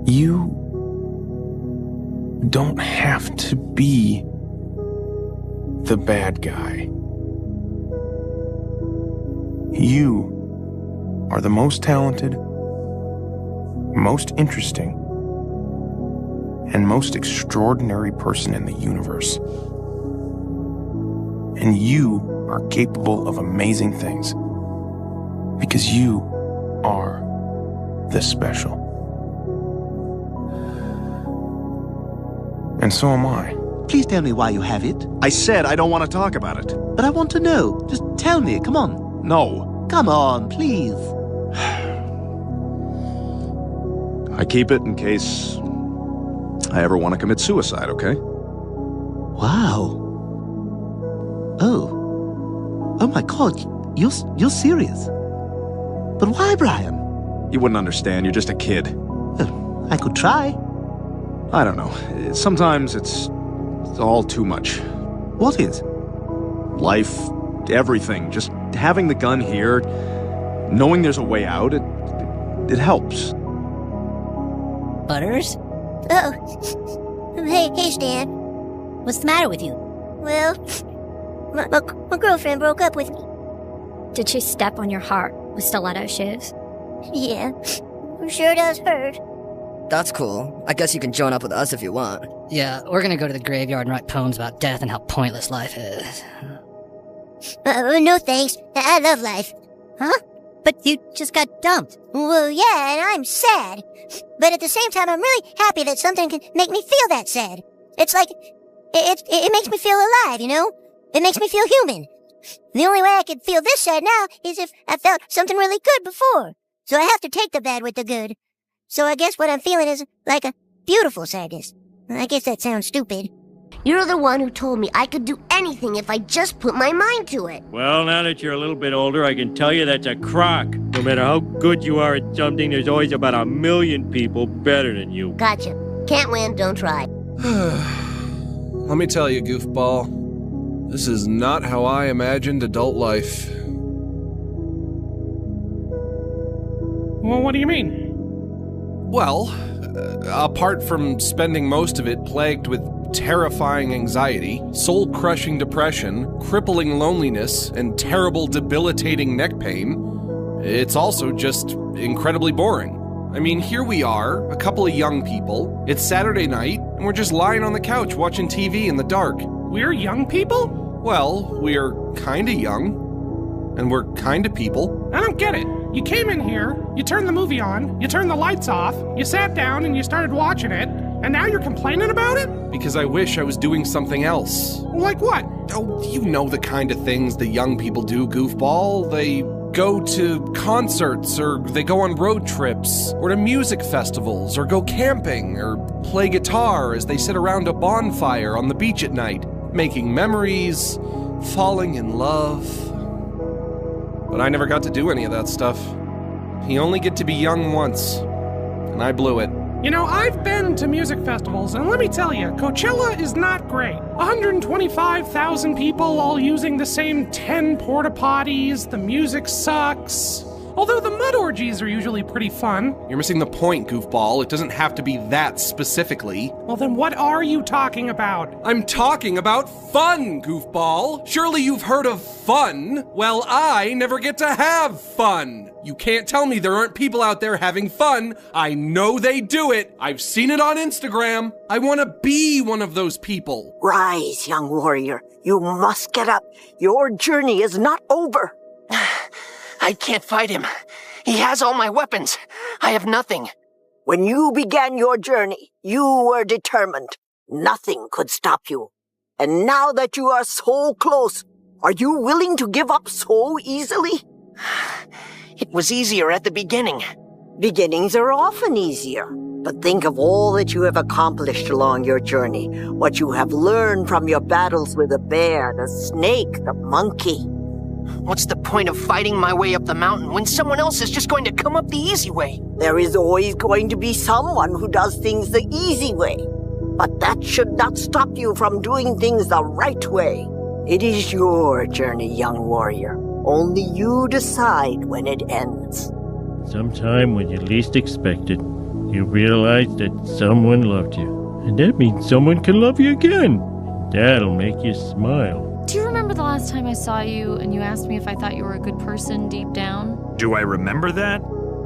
You don't have to be the bad guy. You are the most talented, most interesting, and most extraordinary person in the universe. And you are capable of amazing things because you are the special. And so am I. Please tell me why you have it. I said I don't want to talk about it. But I want to know. Just tell me, come on. No. Come on, please. I keep it in case I ever want to commit suicide, okay? Wow. Oh my God, you're serious. But why, Brian? You wouldn't understand, you're just a kid. Well, I could try. I don't know. Sometimes it's all too much. What is? Life, everything. Just having the gun here, knowing there's a way out, it helps. Butters? Oh. Hey, Stan. What's the matter with you? Well, my girlfriend broke up with me. Did she step on your heart with stiletto shoes? Yeah, sure does hurt. That's cool. I guess you can join up with us if you want. Yeah, we're gonna go to the graveyard and write poems about death and how pointless life is. No thanks. I love life. Huh? But you just got dumped. Well, yeah, and I'm sad. But at the same time, I'm really happy that something can make me feel that sad. It's like, it makes me feel alive, you know? It makes me feel human. The only way I could feel this sad now is if I felt something really good before. So I have to take the bad with the good. So I guess what I'm feeling is like a beautiful sadness. I guess that sounds stupid. You're the one who told me I could do anything if I just put my mind to it. Well, now that you're a little bit older, I can tell you that's a crock. No matter how good you are at something, there's always about 1 million people better than you. Gotcha. Can't win, don't try. Let me tell you, goofball. This is not how I imagined adult life. Well, what do you mean? Well, apart from spending most of it plagued with terrifying anxiety, soul-crushing depression, crippling loneliness, and terrible debilitating neck pain, it's also just incredibly boring. I mean, here we are, a couple of young people, it's Saturday night, and we're just lying on the couch watching TV in the dark. We're young people? Well, we're kinda young, and we're kinda people. I don't get it. You came in here, you turned the movie on, you turned the lights off, you sat down and you started watching it, and now you're complaining about it? Because I wish I was doing something else. Like what? Oh, you know the kind of things the young people do, goofball. They go to concerts, or they go on road trips, or to music festivals, or go camping, or play guitar as they sit around a bonfire on the beach at night, making memories, falling in love. But I never got to do any of that stuff. You only get to be young once, and I blew it. You know, I've been to music festivals, and let me tell you, Coachella is not great. 125,000 people all using the same 10 porta potties, the music sucks. Although the mud orgies are usually pretty fun. You're missing the point, goofball. It doesn't have to be that specifically. Well, then what are you talking about? I'm talking about fun, goofball. Surely you've heard of fun. Well, I never get to have fun. You can't tell me there aren't people out there having fun. I know they do it. I've seen it on Instagram. I want to be one of those people. Rise, young warrior. You must get up. Your journey is not over. I can't fight him. He has all my weapons. I have nothing. When you began your journey, you were determined. Nothing could stop you. And now that you are so close, are you willing to give up so easily? It was easier at the beginning. Beginnings are often easier. But think of all that you have accomplished along your journey, what you have learned from your battles with the bear, the snake, the monkey. What's the point of fighting my way up the mountain when someone else is just going to come up the easy way? There is always going to be someone who does things the easy way. But that should not stop you from doing things the right way. It is your journey, young warrior. Only you decide when it ends. Sometime when you least expect it, you realize that someone loved you. And that means someone can love you again. That'll make you smile. Do you remember the last time I saw you and you asked me if I thought you were a good person deep down? Do I remember that?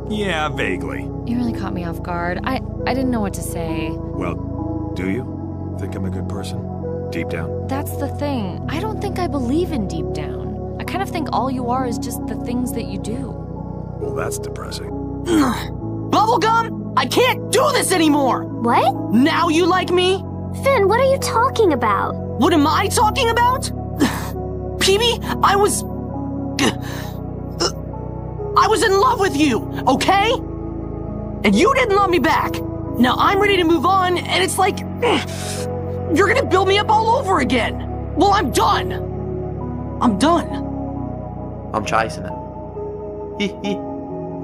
Yeah, vaguely. You really caught me off guard. I didn't know what to say. Well, do you think I'm a good person deep down? That's the thing. I don't think I believe in deep down. I kind of think all you are is just the things that you do. Well, that's depressing. Bubblegum! I can't do this anymore! What? Now you like me? Finn, what are you talking about? What am I talking about? Peebee, I was in love with you, okay? And you didn't love me back. Now I'm ready to move on, and it's like, you're gonna build me up all over again. Well, I'm done. I'm done. I'm chasing it.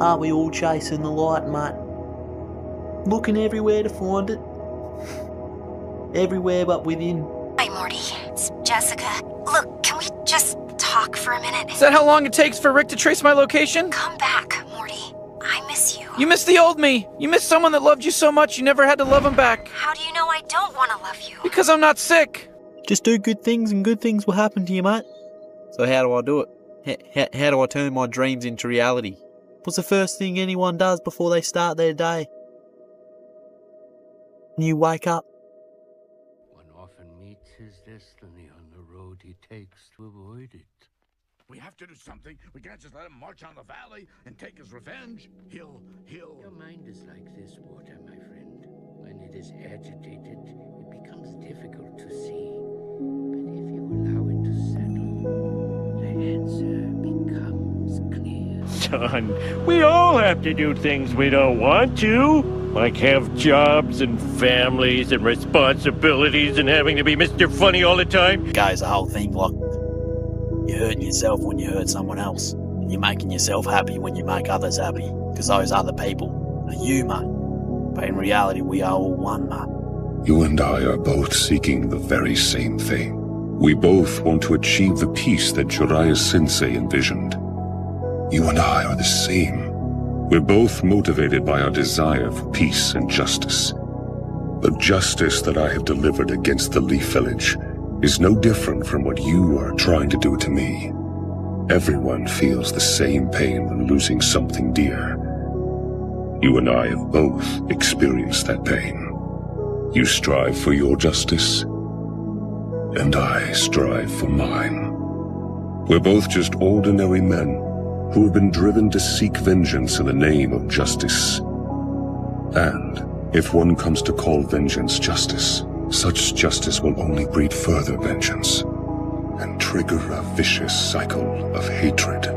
Aren't we all chasing the light, mate? Looking everywhere to find it. Everywhere but within. Hi, Morty. It's Jessica. Look, can we just talk for a minute? Is that how long it takes for Rick to trace my location? Come back, Morty. I miss you. You miss the old me. You miss someone that loved you so much you never had to love him back. How do you know I don't want to love you? Because I'm not sick. Just do good things and good things will happen to you, mate. So how do I do it? How do I turn my dreams into reality? What's the first thing anyone does before they start their day? You wake up. One often meets his destiny on the road he takes to avoid it. We have to do something. We can't just let him march on the valley and take his revenge. He'll... Your mind is like this water, my friend. When it is agitated, it becomes difficult to see. But if you allow it to settle, the answer becomes clear. Son, we all have to do things we don't want to. Like have jobs and families and responsibilities and having to be Mr. Funny all the time. Guys, the whole thing, like, you're hurting yourself when you hurt someone else. And you're making yourself happy when you make others happy. Because those other people are you, mate. But in reality, we are all one, mate. You and I are both seeking the very same thing. We both want to achieve the peace that Jiraiya Sensei envisioned. You and I are the same. We're both motivated by our desire for peace and justice. The justice that I have delivered against the Leaf Village is no different from what you are trying to do to me. Everyone feels the same pain when losing something dear. You and I have both experienced that pain. You strive for your justice, and I strive for mine. We're both just ordinary men who have been driven to seek vengeance in the name of justice. And if one comes to call vengeance justice, such justice will only breed further vengeance and trigger a vicious cycle of hatred.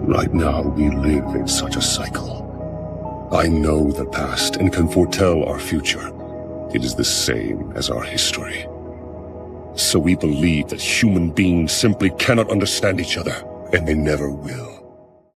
Right now, we live in such a cycle. I know the past and can foretell our future. It is the same as our history. So we believe that human beings simply cannot understand each other, and they never will.